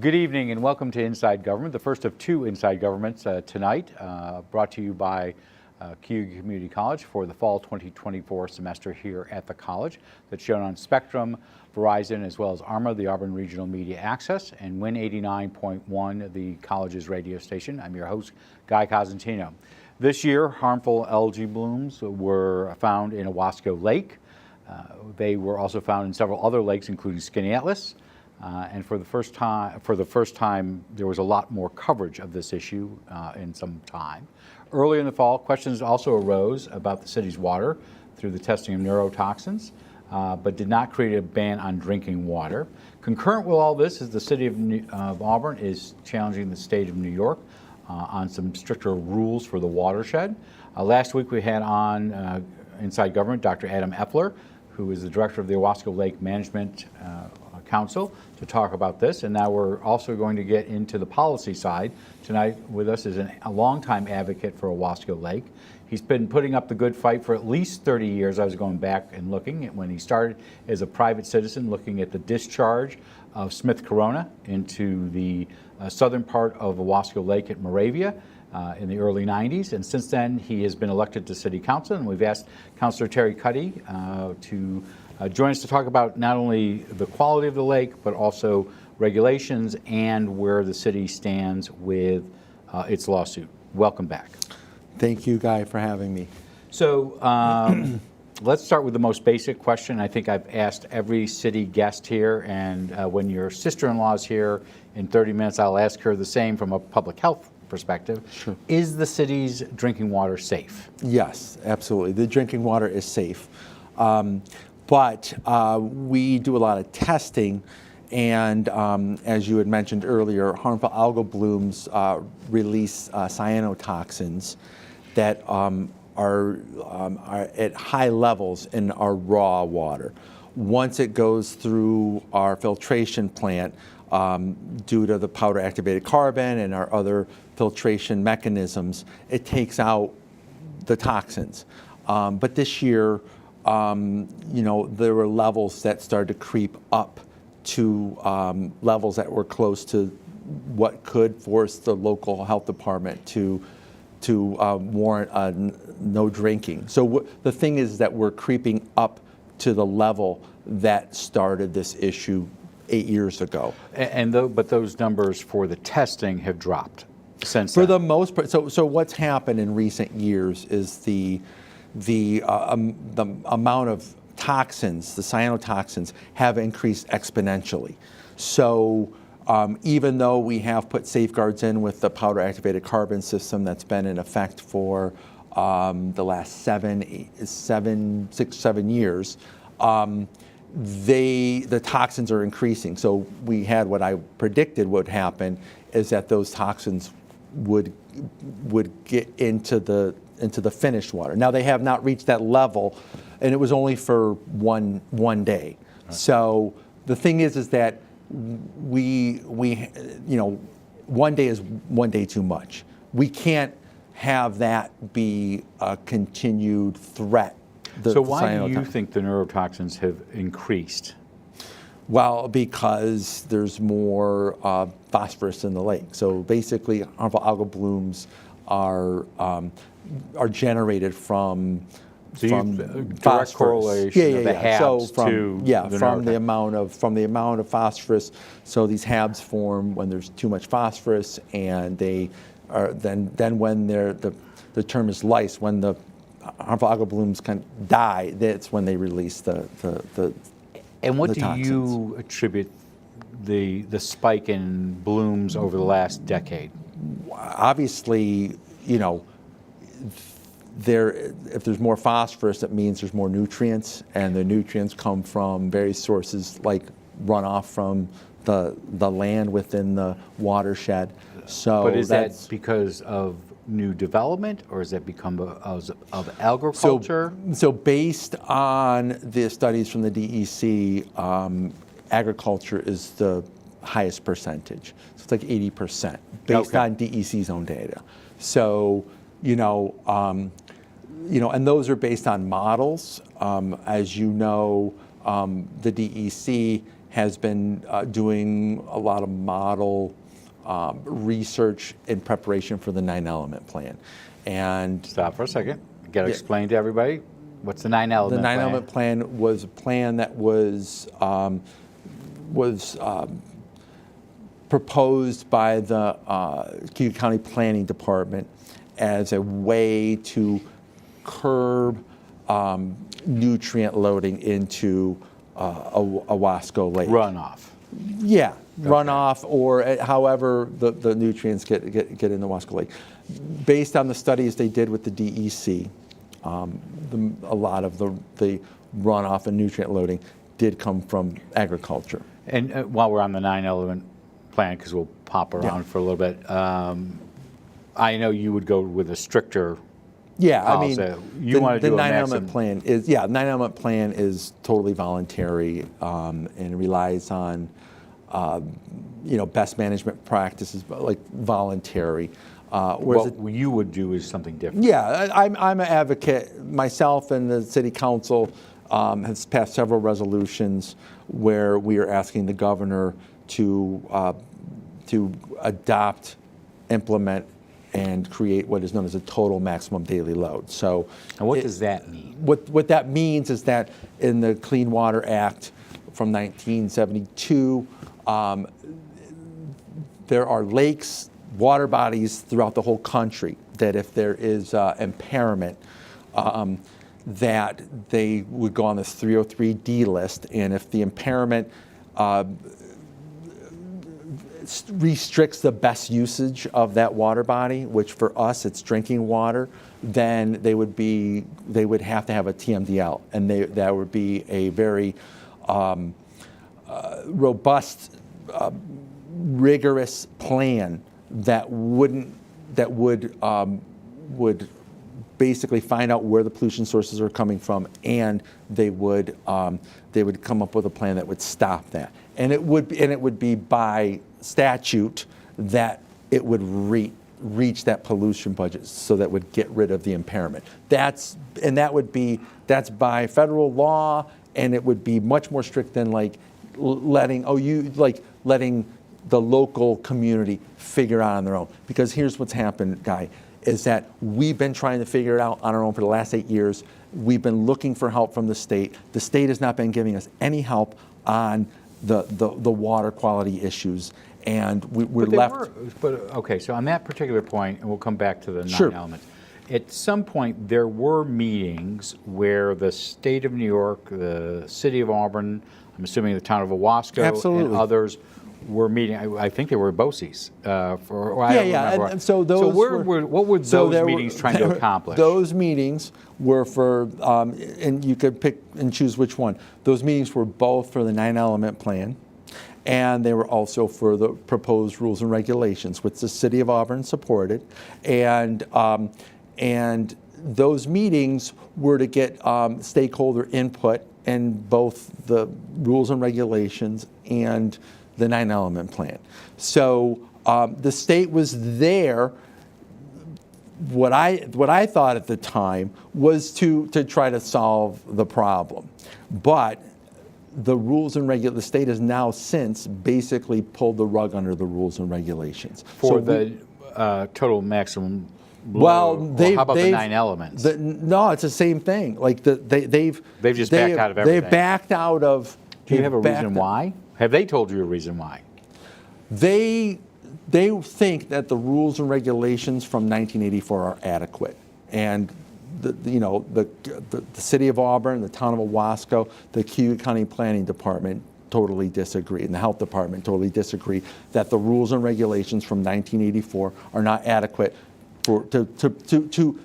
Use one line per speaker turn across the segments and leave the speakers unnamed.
Good evening and welcome to Inside Government, the first of two Inside Governments tonight, brought to you by Cuyahoga Community College for the fall 2024 semester here at the college. That's shown on Spectrum, Verizon, as well as ARMA, the Auburn Regional Media Access, and Win 89.1, the college's radio station. I'm your host, Guy Cosentino. This year, harmful algae blooms were found in Owasco Lake. They were also found in several other lakes, including Skaneateles. And for the first time, there was a lot more coverage of this issue in some time. Early in the fall, questions also arose about the city's water through the testing of neurotoxins, but did not create a ban on drinking water. Concurrent with all this is the City of Auburn is challenging the state of New York on some stricter rules for the watershed. Last week we had on Inside Government Dr. Adam Effler, who is the director of the Owasco Lake Management Council, to talk about this. And now we're also going to get into the policy side. Tonight with us is a longtime advocate for Owasco Lake. He's been putting up the good fight for at least 30 years. I was going back and looking at when he started as a private citizen, looking at the discharge of Smith Corona into the southern part of Owasco Lake at Moravia in the early 90s. And since then, he has been elected to City Council. And we've asked Councilor Terry Cuddy to join us to talk about not only the quality of the lake, but also regulations and where the city stands with its lawsuit. Welcome back.
Thank you, Guy, for having me.
So let's start with the most basic question. I think I've asked every city guest here, and when your sister-in-law is here in 30 minutes, I'll ask her the same from a public health perspective.
Sure.
Is the city's drinking water safe?
Yes, absolutely. The drinking water is safe. But we do a lot of testing, and as you had mentioned earlier, harmful algal blooms release cyanotoxins that are at high levels in our raw water. Once it goes through our filtration plant, due to the powder activated carbon and our other filtration mechanisms, it takes out the toxins. But this year, there were levels that started to creep up to levels that were close to what could force the local health department to warrant no drinking. So the thing is that we're creeping up to the level that started this issue 8 years ago.
But those numbers for the testing have dropped since
for
then.
the most part. So what's happened in recent years is the amount of toxins, the cyanotoxins, have increased exponentially. So even though we have put safeguards in with the powder activated carbon system that's been in effect for the last 6, 7 years, the toxins are increasing. So we had what I predicted would happen is that those toxins would get into the finished water. Now they have not reached that level, and it was only for one day. Right. So the thing is that we one day is one day too much. We can't have that be a continued threat.
So why do you think the neurotoxins have increased?
Well, because there's more phosphorus in the lake. So basically, harmful algal blooms are generated from
direct
phosphorus.
correlation of the HABs
so from the amount of phosphorus. So these HABs form when there's too much phosphorus, and they are then when the term is lice, when the harmful algal blooms kind of die, that's when they release the
And what do
toxins.
you attribute the spike in blooms over the last decade?
Obviously, if there's more phosphorus, that means there's more nutrients, and the nutrients come from various sources like runoff from the land within the watershed. So
but is that because of new development, or is that become of agriculture?
So based on the studies from the DEC, agriculture is the highest percentage. So it's like 80% based on DEC's own data. So, and those are based on models. As you know, the DEC has been doing a lot of model research in preparation for the 9-element plan. And
Stop for a second. Got to explain to everybody, what's the 9-element plan?
The 9-element plan was a plan that was proposed by the City County Planning Department as a way to curb nutrient loading into Owasco Lake.
Runoff.
Yeah, runoff, or however the nutrients get in the Owasco Lake. Based on the studies they did with the DEC, a lot of the runoff and nutrient loading did come from agriculture.
And while we're on the 9-element plan, because we'll pop around for a little bit, I know you would go with a stricter policy.
I mean,
you want to do
the
a
9-element plan is 9-element plan is totally voluntary and relies on best management practices, like voluntary.
What you would do is something different.
Yeah, I'm an advocate. Myself and the City Council has passed several resolutions where we are asking the governor to adopt, implement, and create what is known as a total maximum daily load. So,
and what does that mean?
What that means is that in the Clean Water Act from 1972, there are lakes, water bodies throughout the whole country that if there is impairment, that they would go on this 303D list, and if the impairment restricts the best usage of that water body, which for us it's drinking water, then they would have to have a TMDL, and that would be a very robust, rigorous plan that would basically find out where the pollution sources are coming from, and they would come up with a plan that would stop that. And it would be by statute that it would reach that pollution budget, so that would get rid of the impairment. That's by federal law, and it would be much more strict than letting the local community figure out on their own. Because here's what's happened, Guy, is that we've been trying to figure it out on our own for the last 8 years. We've been looking for help from the state. The state has not been giving us any help on the water quality issues, and we're left.
Okay, so on that particular point, and we'll come back to the 9
Sure.
elements. At some point, there were meetings where the state of New York, the City of Auburn, I'm assuming the town of Owasco,
Absolutely.
and others were meeting. I think they were BOCES.
And so those.
What were those meetings trying to accomplish?
Those meetings were for, and you could pick and choose which one. Those meetings were both for the 9-element plan, and they were also for the proposed rules and regulations, which the City of Auburn supported, and those meetings were to get stakeholder input in both the rules and regulations and the 9-element plan. So the state was there. What I thought at the time was to try to solve the problem, but the rules and the state has now since basically pulled the rug under the rules and regulations
for the total maximum.
Well,
how about the 9 elements?
No, it's the same thing. Like they've
just backed out of everything.
They've backed out of.
Do you have a reason why? Have they told you a reason why?
They think that the rules and regulations from 1984 are adequate, and the City of Auburn, the town of Owasco, the County Planning Department totally disagree, and the Health Department totally disagree that the rules and regulations from 1984 are not adequate to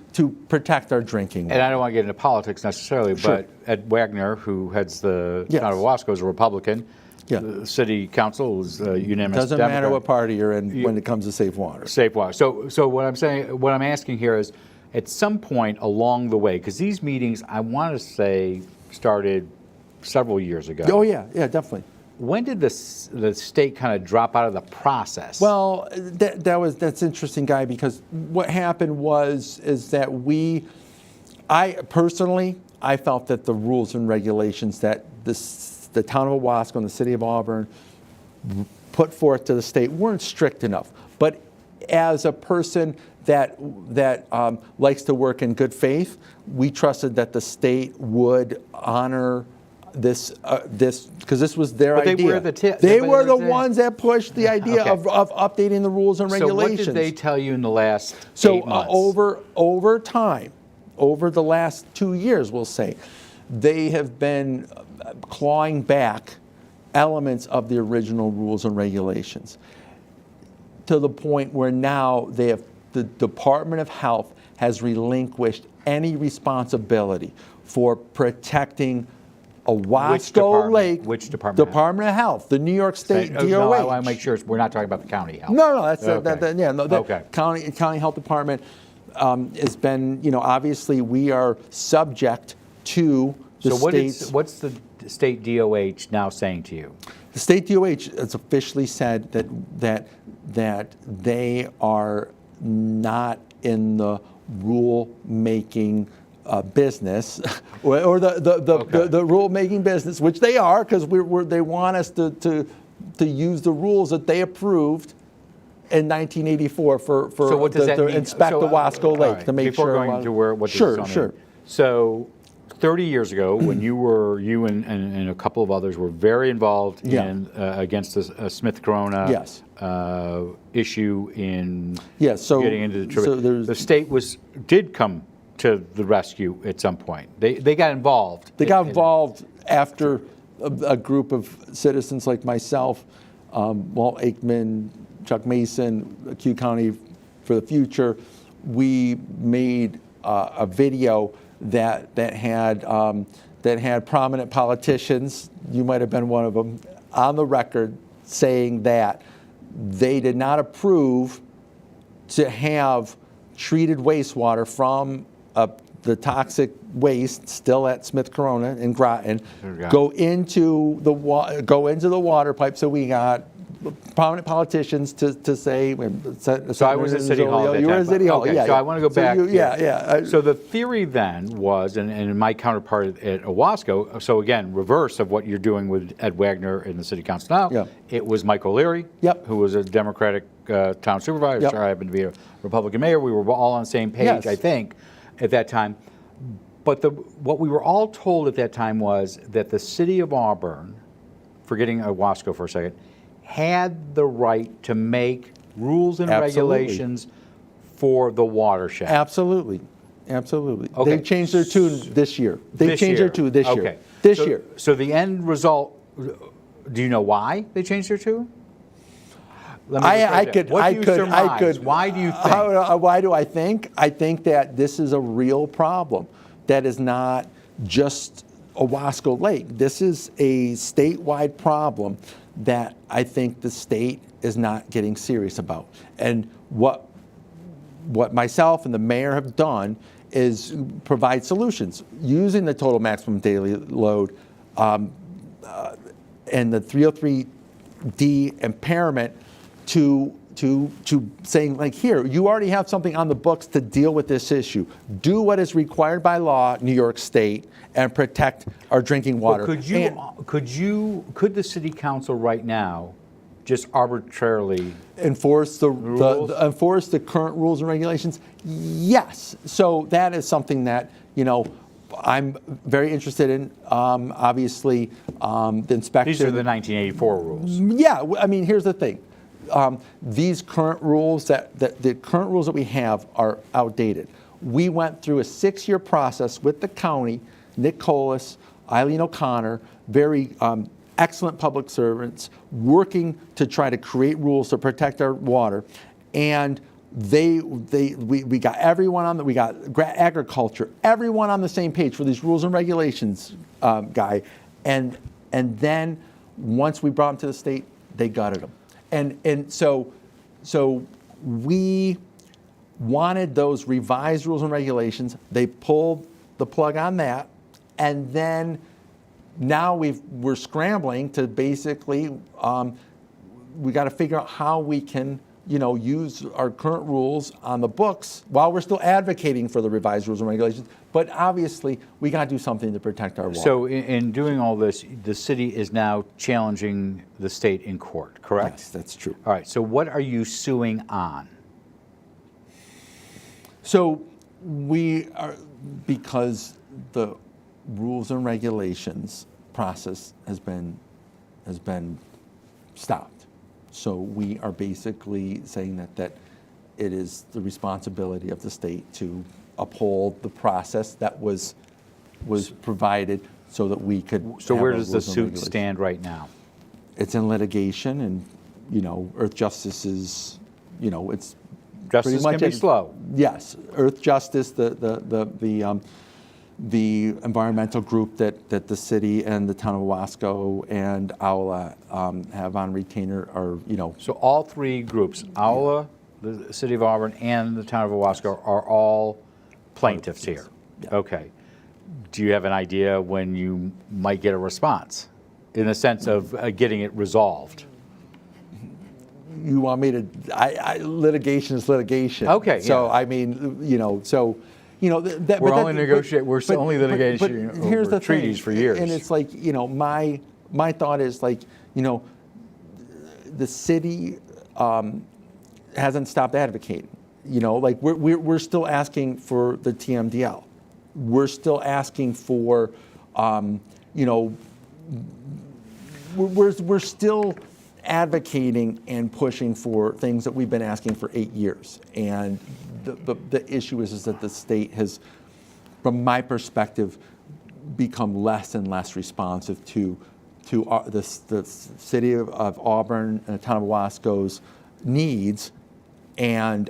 protect our drinking water.
And I don't want to get into politics necessarily,
Sure.
but Ed Wagner, who heads the
Yes.
town of Owasco, is a Republican.
Yeah.
The city council is unanimous.
Doesn't
Democrat.
matter what party you're in when it comes to safe water.
Safe water. So what I'm asking here is, at some point along the way, because these meetings, I want to say, started several years ago.
Oh yeah, definitely.
When did the state kind of drop out of the process?
Well, that's interesting, Guy, because what happened is that I personally felt that the rules and regulations that the town of Owasco and the City of Auburn put forth to the state weren't strict enough. But as a person that likes to work in good faith, we trusted that the state would honor this because this was their idea.
They were
they were the ones that pushed the idea of updating the rules and regulations.
So what did they tell you in the last 8 months?
Over time, over the last 2 years, we'll say, they have been clawing back elements of the original rules and regulations to the point where now the Department of Health has relinquished any responsibility for protecting Owasco Lake.
Which department?
Department of Health, the New York State DOH.
No, I want to make sure we're not talking about the county health.
No, that's
Okay.
County Health Department has been, obviously we are subject to the state's.
What's the state DOH now saying to you?
The state DOH has officially said that they are not in the rule-making business, or the rule-making business, which they are, because they want us to use the rules that they approved in 1984
So what does that mean?
inspect the Owasco Lake
right,
to make
before
sure.
Going to what
sure,
does this
sure.
mean? So 30 years ago, when you and a couple of others were very involved in against the Smith Corona issue in getting into the tribute, the state did come to the rescue at some point. They got involved.
They got involved after a group of citizens like myself, Walt Aikman, Chuck Mason, Q County for the Future. We made a video that had prominent politicians, you might have been one of them, on the record saying that they did not approve to have treated wastewater from the toxic waste still at Smith Corona in Groton go into the water pipe. So we got prominent politicians to say.
So I was at City Hall.
You were at City Hall.
Okay,
Yeah.
So I want to go back.
So
So the theory then was, and my counterpart at Owasco. So again, reverse of what you're doing with Ed Wagner in the City Council now.
Yeah.
It was Mike O'Leary, who was a Democratic town supervisor.
Yep.
Sorry, I happened to be a Republican mayor. We were all on the same page, I think, at that time. But what we were all told at that time was that the City of Auburn, forgetting Owasco for a second, had the right to make rules and regulations for the watershed.
Absolutely.
Okay.
They changed their tune this year. They changed their tune this year. This year.
So the end result, do you know why they changed their tune?
I could.
Why do you think?
Why do I think? I think that this is a real problem. That is not just Owasco Lake. This is a statewide problem that I think the state is not getting serious about. And what myself and the mayor have done is provide solutions using the total maximum daily load and the 303D impairment to saying, like, here, you already have something on the books to deal with this issue. Do what is required by law, New York State, and protect our drinking water.
Well, could the City Council right now just arbitrarily
enforce enforce the current rules and regulations? Yes. So that is something that I'm very interested in. Obviously, the inspection.
These are the 1984 rules.
Yeah. I mean, here's the thing. These current rules the current rules that we have are outdated. We went through a 6-year process with the county, Nick Colas, Eileen O'Connor, very excellent public servants, working to try to create rules to protect our water, and we got everyone we got agriculture, everyone on the same page for these rules and regulations, guy, and then once we brought them to the state, they gutted them. And so we wanted those revised rules and regulations. They pulled the plug on that, and then now we're scrambling to basically we got to figure out how we can use our current rules on the books while we're still advocating for the revised rules and regulations. But obviously, we got to do something to protect our water.
So in doing all this, the city is now challenging the state in court, correct?
Yes, that's true.
All right, so what are you suing on?
So we are, because the rules and regulations process has been stopped. So we are basically saying that it is the responsibility of the state to uphold the process that was provided so that we could.
So
have
where
our
does the
rules and
suit
regulations.
stand right now?
It's in litigation, and Earth Justice is, it's
Justice
pretty much
can be slow.
Yes, Earth Justice, the environmental group that the city and the town of Owasco and Aula have on retainer are,
So all three groups, Aula, the City of Auburn, and the town of Owasco, are all plaintiffs here?
Yeah.
Okay. Do you have an idea when you might get a response, in the sense of getting it resolved?
You want me to? Litigation is litigation.
Okay,
So
yeah.
I mean,
We're only negotiating. We're only litigating
here's
over
the
treaties
thing,
for years.
And it's like, my thought is like, the city hasn't stopped advocating. Like we're still asking for the TMDL. We're still asking for, we're still advocating and pushing for things that we've been asking for 8 years. And the issue is that the state has, from my perspective, become less and less responsive to the city of Auburn and the town of Owasco's needs, and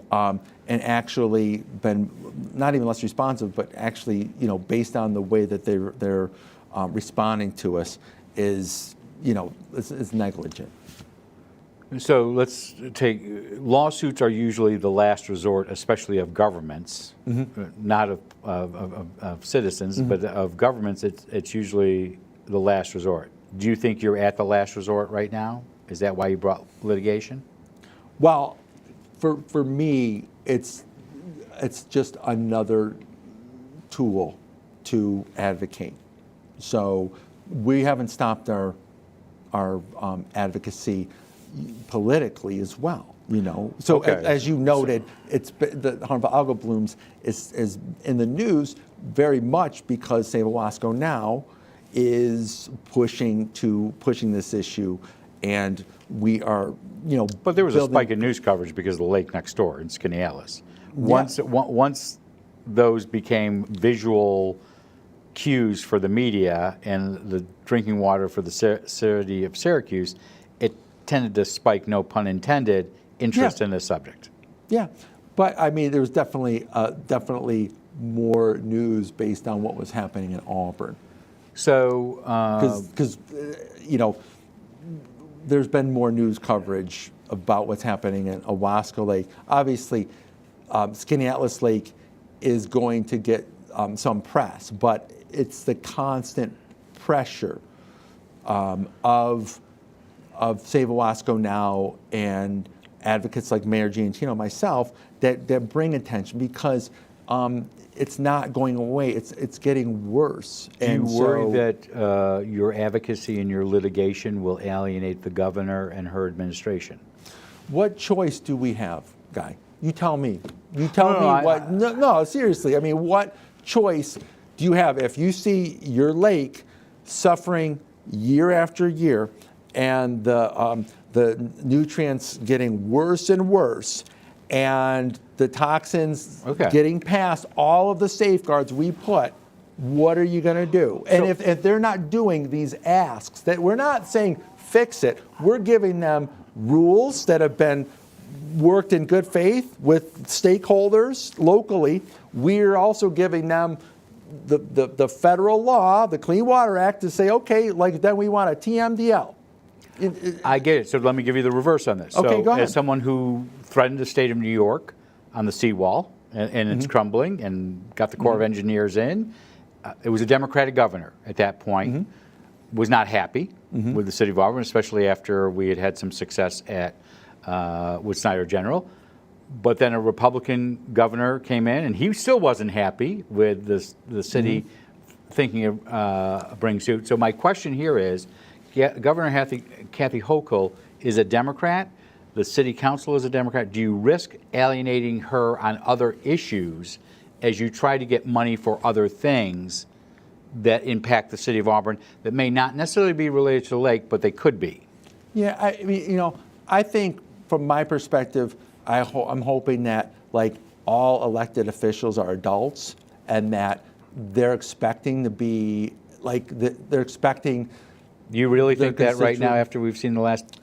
actually been not even less responsive, but actually, based on the way that they're responding to us, is negligent.
So let's take, lawsuits are usually the last resort, especially of governments, not of citizens, but of governments. It's usually the last resort. Do you think you're at the last resort right now? Is that why you brought litigation?
Well, for me, it's just another tool to advocate. So we haven't stopped our advocacy politically as well, So
Okay.
as you noted, the harmful algal blooms is in the news very much because Save Owasco Now is pushing this issue, and we are,
But there was a
building-
spike in news coverage because of the lake next door in Skaneateles. Once those became visual cues for the media and the drinking water for the city of Syracuse, it tended to spike, no pun intended, interest in this subject.
Yeah, but I mean, there was definitely more news based on what was happening in Auburn.
So,
Because there's been more news coverage about what's happening in Owasco Lake. Obviously, Skaneateles Lake is going to get some press, but it's the constant pressure of Save Owasco Now and advocates like Mayor Giantino, myself, that bring attention, because it's not going away. It's getting worse.
do you worry that your advocacy and your litigation will alienate the governor and her administration?
What choice do we have, Guy? You tell me. You tell
No,
me what. No, seriously. I mean, what choice do you have if you see your lake suffering year after year, and the nutrients getting worse and worse, and the toxins getting past all of the safeguards we put? What are you going to do? And if they're not doing these asks, that we're not saying fix it, we're giving them rules that have been worked in good faith with stakeholders locally. We're also giving them the federal law, the Clean Water Act, to say, okay, like then we want a TMDL.
I get it. So let me give you the reverse on this.
Okay,
so
go ahead.
As someone who threatened the state of New York on the seawall, and it's crumbling, and got the Corps of Engineers in, it was a Democratic governor at that point, was not happy with the city of Auburn, especially after we had had some success at with Snyder General. But then a Republican governor came in, and he still wasn't happy with the city thinking of bringing suit. So my question here is, Governor Kathy Hochul is a Democrat. The city council is a Democrat. Do you risk alienating her on other issues as you try to get money for other things that impact the city of Auburn that may not necessarily be related to the lake, but they could be?
Yeah, I mean, I think from my perspective, I'm hoping that like all elected officials are adults and that they're expecting to be they're expecting.
Do you really think that right now after we've seen the last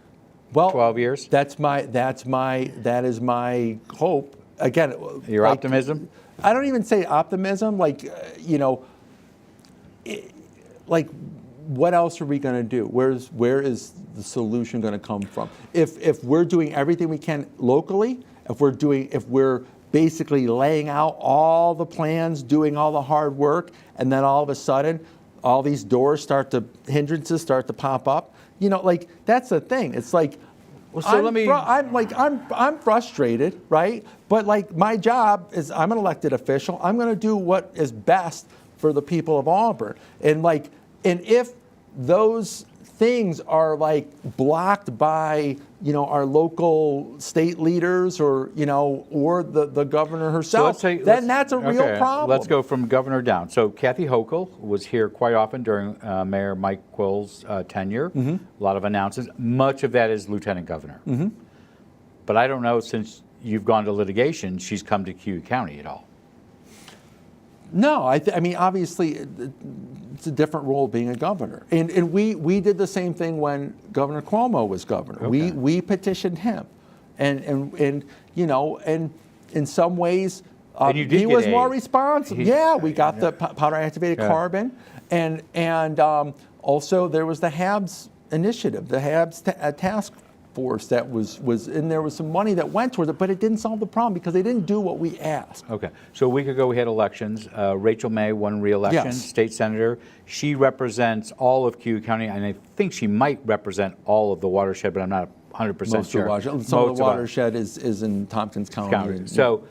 12 years?
That is my hope. Again,
your optimism?
I don't even say optimism. Like what else are we going to do? Where is the solution going to come from? If we're doing everything we can locally, if we're basically laying out all the plans, doing all the hard work, and then all of a sudden, all these hindrances start to pop up. That's the thing. It's like, I'm frustrated, right? But like my job is, I'm an elected official. I'm going to do what is best for the people of Auburn, and if those things are like blocked by our local state leaders or the governor herself, then that's a real problem.
Let's go from governor down. So Kathy Hochul was here quite often during Mayor Mike Quill's tenure. A lot of announcements. Much of that is lieutenant governor. But I don't know, since you've gone to litigation, she's come to Cuyahoga County at all.
No, I mean, obviously, it's a different role being a governor. And we did the same thing when Governor Cuomo was governor.
Okay.
We petitioned him. And in some ways, he was more responsive. We got the powder activated carbon. And also there was the HABS initiative, the HABS task force that was and there was some money that went towards it, but it didn't solve the problem because they didn't do what we asked.
Okay, so a week ago we had elections. Rachel May won re-election, state senator. She represents all of Cuyahoga County, and I think she might represent all of the Watershed, but I'm not 100% sure.
Some of the Watershed is in Tompkins County.
So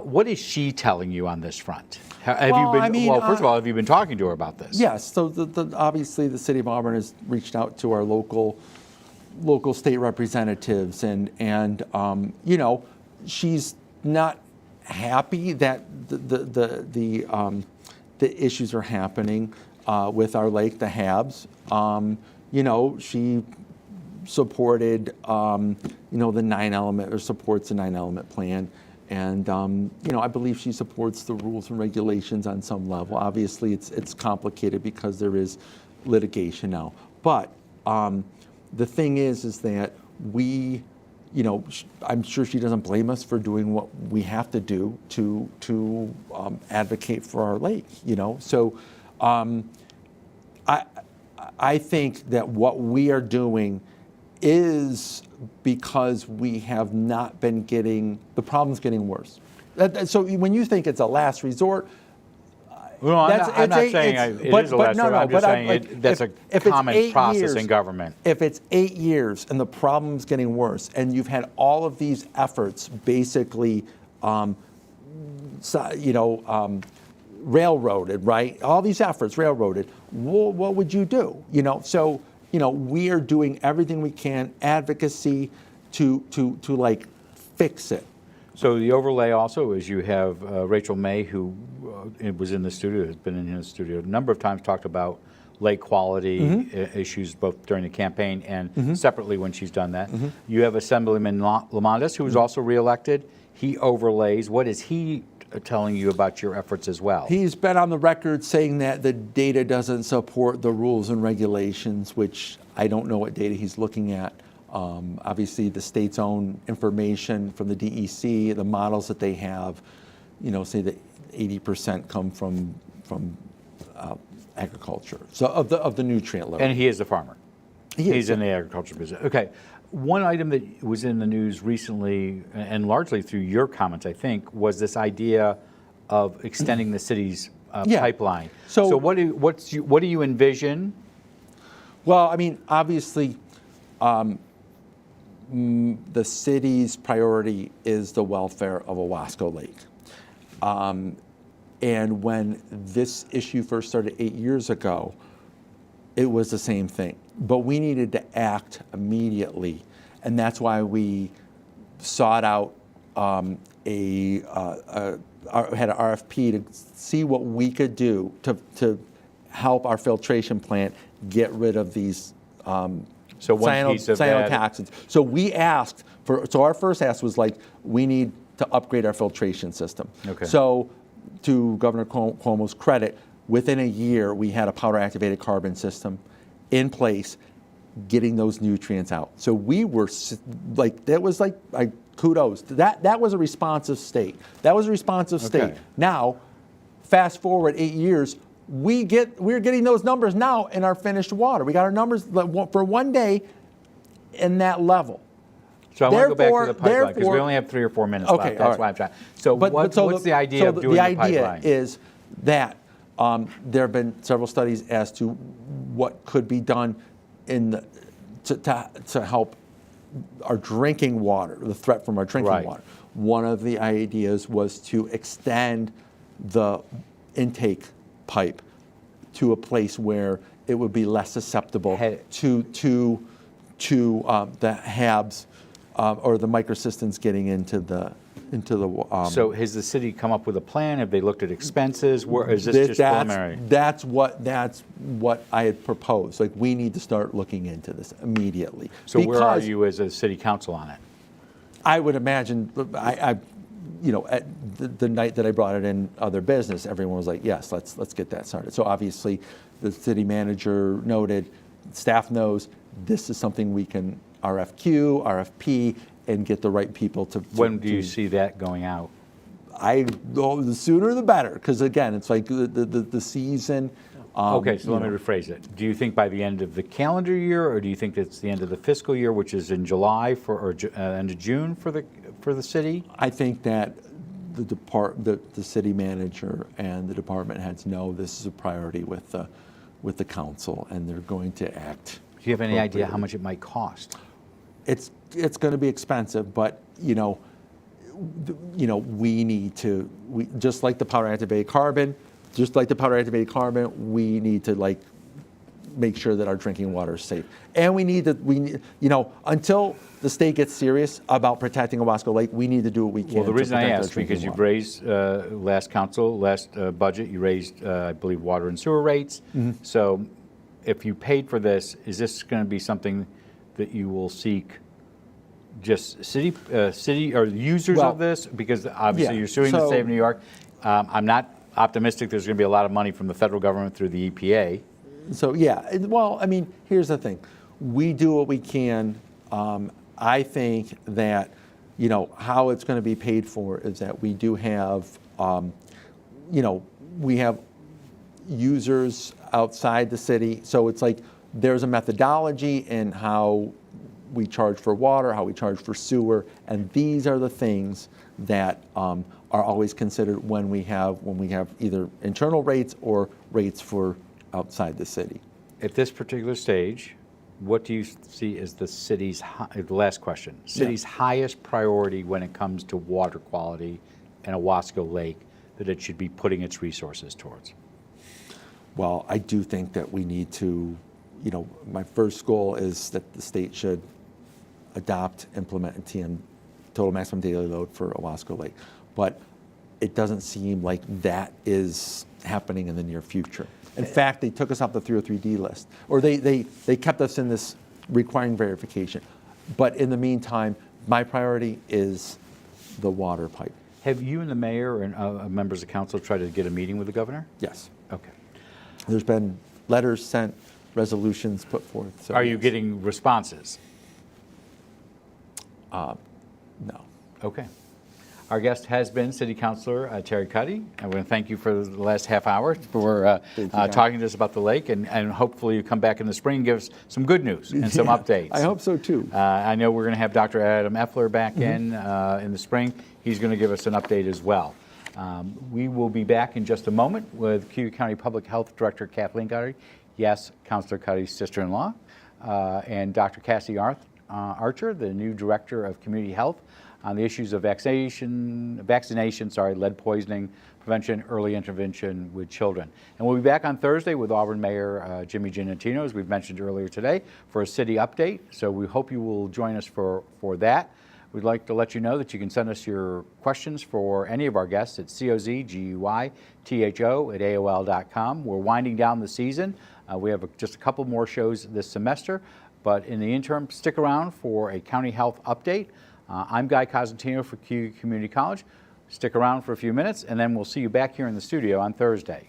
what is she telling you on this front? First of all, have you been talking to her about this?
Yes, so obviously the City of Auburn has reached out to our local state representatives, and she's not happy that the issues are happening with our lake, the HABs. She supported the 9-element, or supports the 9-element plan, and I believe she supports the rules and regulations on some level. Obviously, it's complicated because there is litigation now, but. The thing is that I'm sure she doesn't blame us for doing what we have to do to advocate for our lake. So I think that what we are doing is because we have not been the problem's getting worse. So when you think it's a last resort.
Well, I'm not saying it is a last resort. I'm just saying that's a common process in government.
If it's 8 years and the problem's getting worse, and you've had all of these efforts basically, railroaded, right? All these efforts railroaded. What would you do? So we are doing everything we can, advocacy to like fix it.
So the overlay also is you have Rachel May, who was in the studio, has been in the studio a number of times, talked about lake quality issues both during the campaign and separately when she's done that. You have Assemblyman Lamontis, who was also reelected. He overlays. What is he telling you about your efforts as well?
He's been on the record saying that the data doesn't support the rules and regulations, which I don't know what data he's looking at. Obviously, the state's own information from the DEC, the models that they have, say that 80% come from agriculture. So of the nutrient load.
And he is a farmer. He's in the agriculture business. Okay. One item that was in the news recently, and largely through your comments, I think, was this idea of extending the city's pipeline. So what do you envision?
Well, I mean, obviously, the city's priority is the welfare of Owasco Lake. And when this issue first started 8 years ago, it was the same thing. But we needed to act immediately, and that's why we sought out had an RFP to see what we could do to help our filtration plant get rid of these
So one piece of that,
cyanotoxins. So we asked for. So our first ask was like, we need to upgrade our filtration system.
Okay.
So, to Governor Cuomo's credit, within a year we had a powder activated carbon system in place, getting those nutrients out. So we were like, that was like kudos. That was a responsive state. That was a responsive state.
Okay.
Now, fast forward 8 years. We're getting those numbers now in our finished water. We got our numbers for 1 day in that level.
so I want to go back to the pipeline because we
therefore-
only have 3 or 4 minutes
Okay,
left.
all
That's
right.
why I'm trying. So what's the idea of doing the pipeline?
The idea is that there have been several studies as to what could be done to help our drinking water, the threat from our drinking
Right.
water. One of the ideas was to extend the intake pipe to a place where it would be less susceptible to the HABs or the microcystins getting into the
So has the city come up with a plan? Have they looked at expenses? Where is this just preliminary?
That's what I had proposed. Like, we need to start looking into this immediately.
So where are
Because
you as a city council on it?
I would imagine, at the night that I brought it in other business, everyone was like, yes, let's get that started. So obviously, the city manager noted, staff knows, this is something we can RFQ, RFP, and get the right people to.
When do you see that going out?
The sooner the better, because again, it's like the season.
Okay, so let me rephrase it. Do you think by the end of the calendar year, or do you think it's the end of the fiscal year, which is in July or end of June for the city?
I think that the city manager and the department heads know this is a priority with the council, and they're going to act.
Do you have any idea how much it might cost?
It's going to be expensive, but we need to just like the powder activated carbon. Just like the powder activated carbon, we need to make sure that our drinking water is safe. And we need until the state gets serious about protecting Owasco Lake, we need to do what we can.
Well, the reason I
protect our
asked,
drinking
because you've
water.
raised, last budget, you raised, I believe, water and sewer rates.
Mm-hmm.
So if you paid for this, is this going to be something that you will seek just city or users of this? Because obviously
yeah,
you're suing the
so-
state of New York. I'm not optimistic there's going to be a lot of money from the federal government through the EPA.
So yeah, well, I mean, here's the thing: we do what we can. I think that how it's going to be paid for is that we do have, we have users outside the city. So it's like there's a methodology in how we charge for water, how we charge for sewer, and these are the things that are always considered when we have either internal rates or rates for outside the city.
At this particular stage, what do you see as the city's, the last question, city's highest priority when it comes to water quality in Owasco Lake that it should be putting its resources towards?
Well, I do think that we need to, my first goal is that the state should adopt, implement a total maximum daily load for Owasco Lake. But it doesn't seem like that is happening in the near future. In fact, they took us off the 303D list, or they kept us in this requiring verification. But in the meantime, my priority is the water pipe.
Have you and the mayor and members of council tried to get a meeting with the governor?
Yes.
Okay.
There's been letters sent, resolutions put forth. So
Are you getting responses?
No.
Okay. Our guest has been City Councilor Terry Cuddy. I want to thank you for the last half hour for talking to us about the lake, and hopefully you come back in the spring and give us some good news and some updates.
I hope so too.
I know we're going to have Dr. Adam Effler back in the spring. He's going to give us an update as well. We will be back in just a moment with Cuyahoga County Public Health Director Kathleen Cuddy, yes, Councilor Cuddy's sister-in-law, and Dr. Cassie Arth, Archer, the new Director of Community Health, on the issues of vaccination, lead poisoning prevention, early intervention with children. And we'll be back on Thursday with Auburn Mayor Jimmy Giannantino, as we've mentioned earlier today, for a city update. So we hope you will join us for that. We'd like to let you know that you can send us your questions for any of our guests at cozguytho@aol.com. We're winding down the season. We have just a couple more shows this semester, but in the interim, stick around for a county health update. I'm Guy Cosentino for CU Community College. Stick around for a few minutes, and then we'll see you back here in the studio on Thursday.